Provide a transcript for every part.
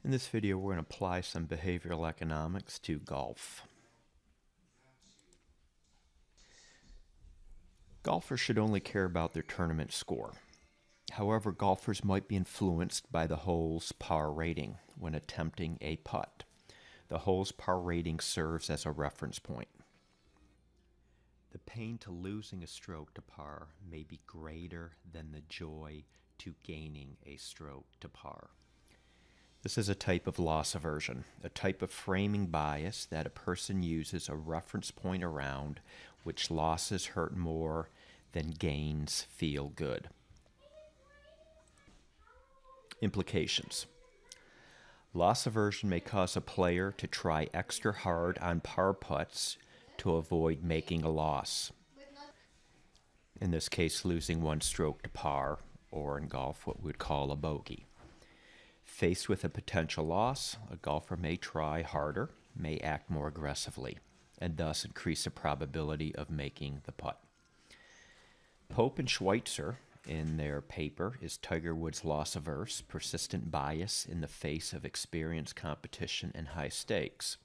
In this video, we're going to apply some behavioral economics to golf. Golfers should only care about their tournament score. However, golfers might be influenced by the hole's par rating when attempting a putt. The hole's par rating serves as a reference point. The pain to losing a stroke to par may be greater than the joy to gaining a stroke to par. This is a type of loss aversion, a type of framing bias that a person uses a reference point around which losses hurt more than gains feel good. Implications. Loss aversion may cause a player to try extra hard on par putts to avoid making a loss. In this case, losing one stroke to par, or in golf, what we would call a bogey. Faced with a potential loss, a golfer may try harder, may act more aggressively, and thus increase the probability of making the putt. Pope and Schweitzer, in their paper, Is Tiger Woods Loss Averse? Persistent Bias in the Face of Experienced Competition and High Stakes.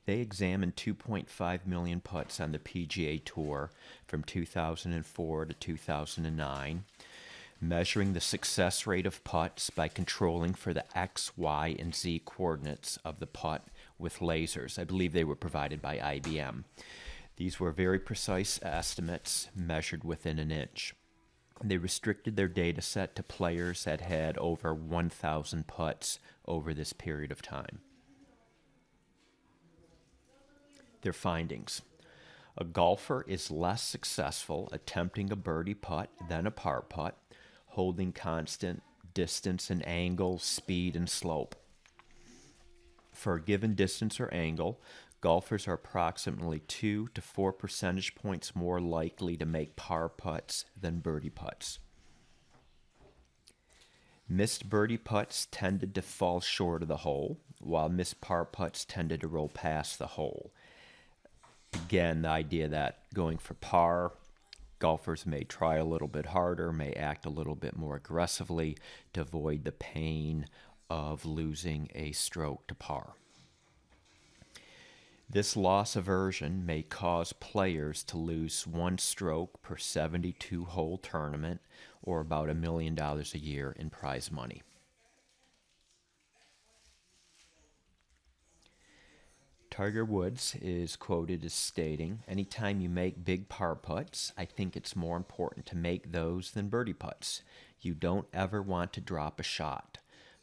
They examined 2.5 million putts on the PGA Tour from 2004 to 2009, measuring the success rate of putts by controlling for the X, Y, and Z coordinates of the putt with lasers. I believe they were provided by IBM. These were very precise estimates measured within an inch. They restricted their data set to players that had over 1,000 putts over this period of time. Their findings. A golfer is less successful attempting a birdie putt than a par putt, holding constant distance and angle, speed, and slope. For a given distance or angle, golfers are approximately 2 to 4 percentage points more likely to make par putts than birdie putts. Missed birdie putts tended to fall short of the hole, while missed par putts tended to roll past the hole. Again, the idea that going for par, golfers may try a little bit harder, may act a little bit more aggressively to avoid the pain of losing a stroke to par. This loss aversion may cause players to lose one stroke per 72-hole tournament, or about $1 million a year in prize money. Tiger Woods is quoted as stating, "Anytime you make big par putts, I think it's more important to make those than birdie putts. You don't ever want to drop a shot.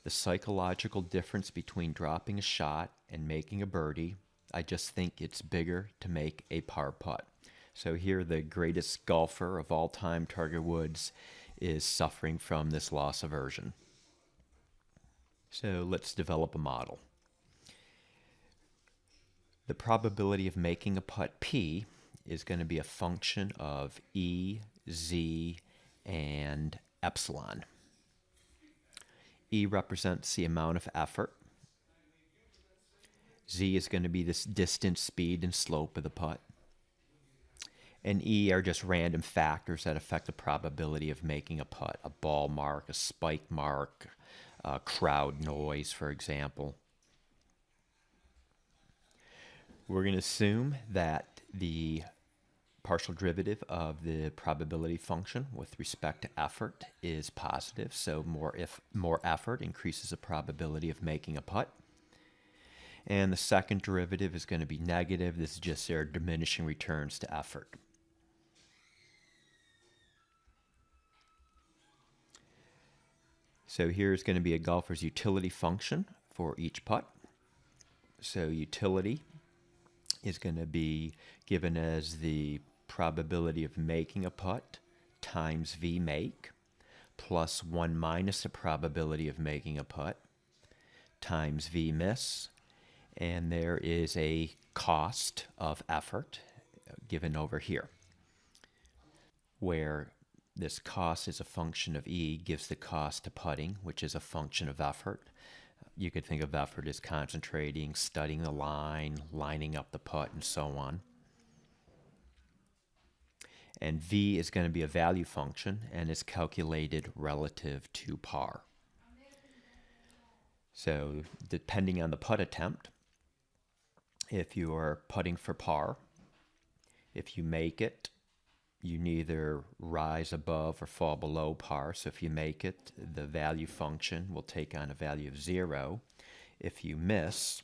The psychological difference between dropping a shot and making a birdie, I just think it's bigger to make a par putt." So here the greatest golfer of all time, Tiger Woods, is suffering from this loss aversion. So let's develop a model. The probability of making a putt P is going to be a function of E, Z, and epsilon. E represents the amount of effort. Z is going to be this distance, speed, and slope of the putt. And E are just random factors that affect the probability of making a putt. A ball mark, a spike mark, crowd noise, for example. We're going to assume that the partial derivative of the probability function with respect to effort is positive. So more effort increases the probability of making a putt. And the second derivative is going to be negative. This is just their diminishing returns to effort. So here's going to be a golfer's utility function for each putt. So utility is going to be given as the probability of making a putt times V make, plus 1 minus the probability of making a putt times V miss. And there is a cost of effort given over here, where this cost is a function of E, gives the cost to putting, which is a function of effort. You could think of effort as concentrating, studying the line, lining up the putt, and so on. And V is going to be a value function and is calculated relative to par. So depending on the putt attempt, if you are putting for par, if you make it, you neither rise above or fall below par. So if you make it, the value function will take on a value of 0. If you miss,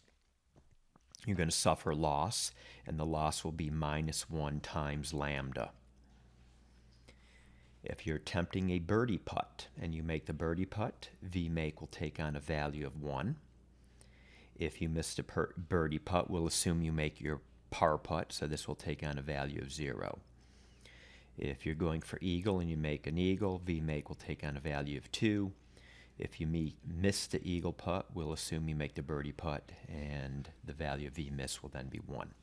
you're going to suffer loss, and the loss will be -1 times lambda. If you're attempting a birdie putt and you make the birdie putt, VMake will take on a value of 1. If you missed a birdie putt, we'll assume you make your par putt, so this will take on a value of 0. If you're going for eagle and you make an eagle, VMake will take on a value of 2. If you miss the eagle putt, we'll assume you make the birdie putt, and the value of VMiss will then be 1.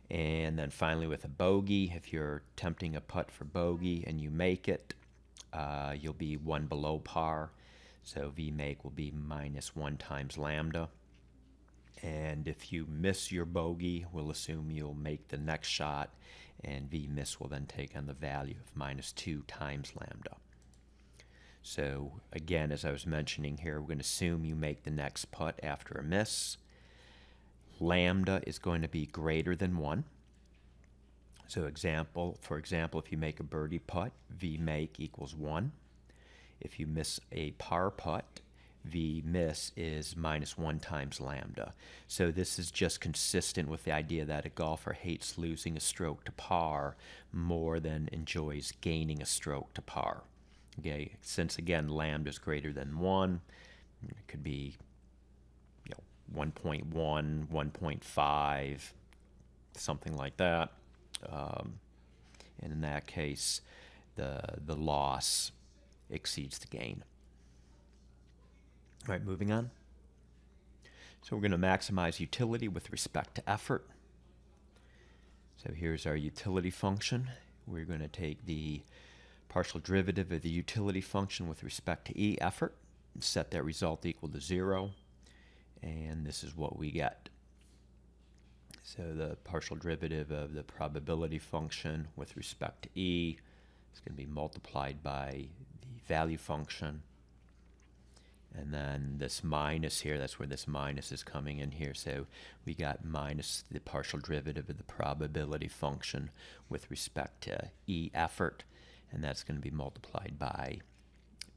And then finally with a bogey, if you're attempting a putt for bogey and you make it, you'll be 1 below par, so VMake will be -1 times lambda. And if you miss your bogey, we'll assume you'll make the next shot, and VMiss will then take on the value of -2 times lambda. So again, as I was mentioning here, we're going to assume you make the next putt after a miss. Lambda is going to be greater than 1. So for example, if you make a birdie putt, VMake equals 1. If you miss a par putt, VMiss is -1 times lambda. So this is just consistent with the idea that a golfer hates losing a stroke to par more than enjoys gaining a stroke to par. Okay, since again lambda is greater than 1, it could be 1.1, 1.5, something like that. And in that case, the loss exceeds the gain. All right, moving on. So we're going to maximize utility with respect to effort. So here's our utility function. We're going to take the partial derivative of the utility function with respect to E, effort, and set that result equal to 0. And this is what we get. So the partial derivative of the probability function with respect to E is going to be multiplied by the value function. And then this minus here, that's where this minus is coming in here. So we got minus the partial derivative of the probability function with respect to E, effort. And that's going to be multiplied by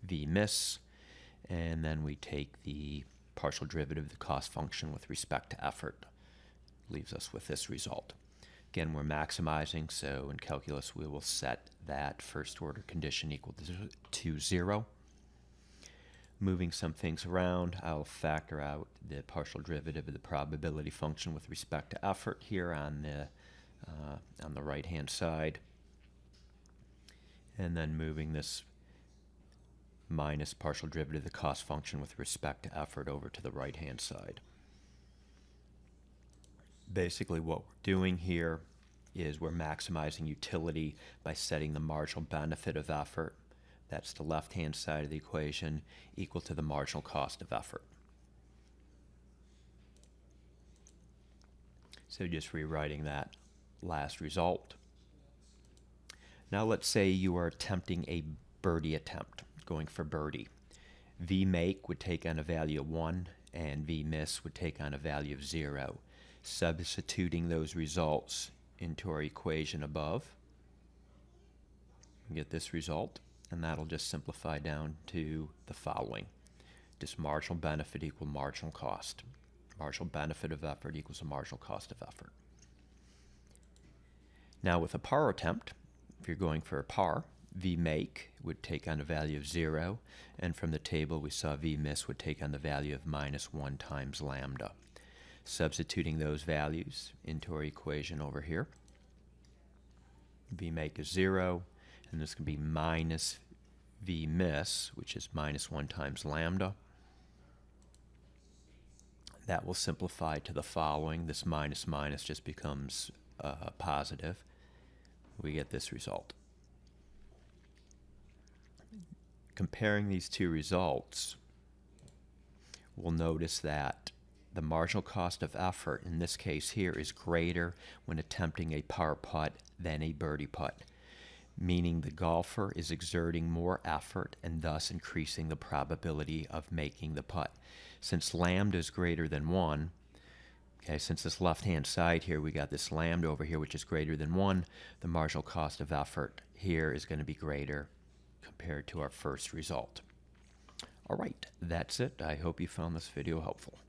VMiss. And then we take the partial derivative of the cost function with respect to effort. Leaves us with this result. Again, we're maximizing, so in calculus we will set that first order condition equal to 0. Moving some things around, I'll factor out the partial derivative of the probability function with respect to effort here on the right hand side, and then moving this minus partial derivative of the cost function with respect to effort over to the right hand side. Basically what we're doing here is we're maximizing utility by setting the marginal benefit of effort, that's the left hand side of the equation, equal to the marginal cost of effort. So just rewriting that last result. Now let's say you are attempting a birdie attempt, going for birdie. VMake would take on a value of 1 and VMiss would take on a value of 0. Substituting those results into our equation above, we get this result, and that'll just simplify down to the following. Just marginal benefit equal marginal cost. Marginal benefit of effort equals the marginal cost of effort. Now with a par attempt, if you're going for a par, VMake would take on a value of 0, and from the table we saw VMiss would take on the value of -1 times lambda. Substituting those values into our equation over here, VMake is 0, and this can be minus VMiss, which is -1 times lambda. That will simplify to the following. This minus minus just becomes positive. We get this result. Comparing these two results, we'll notice that the marginal cost of effort in this case here is greater when attempting a par putt than a birdie putt. meaning the golfer is exerting more effort and thus increasing the probability of making the putt. Since lambda is greater than 1, okay, since this left-hand side here, we got this lambda over here, which is greater than 1, the marginal cost of effort here is going to be greater compared to our first result. All right, that's it. I hope you found this video helpful.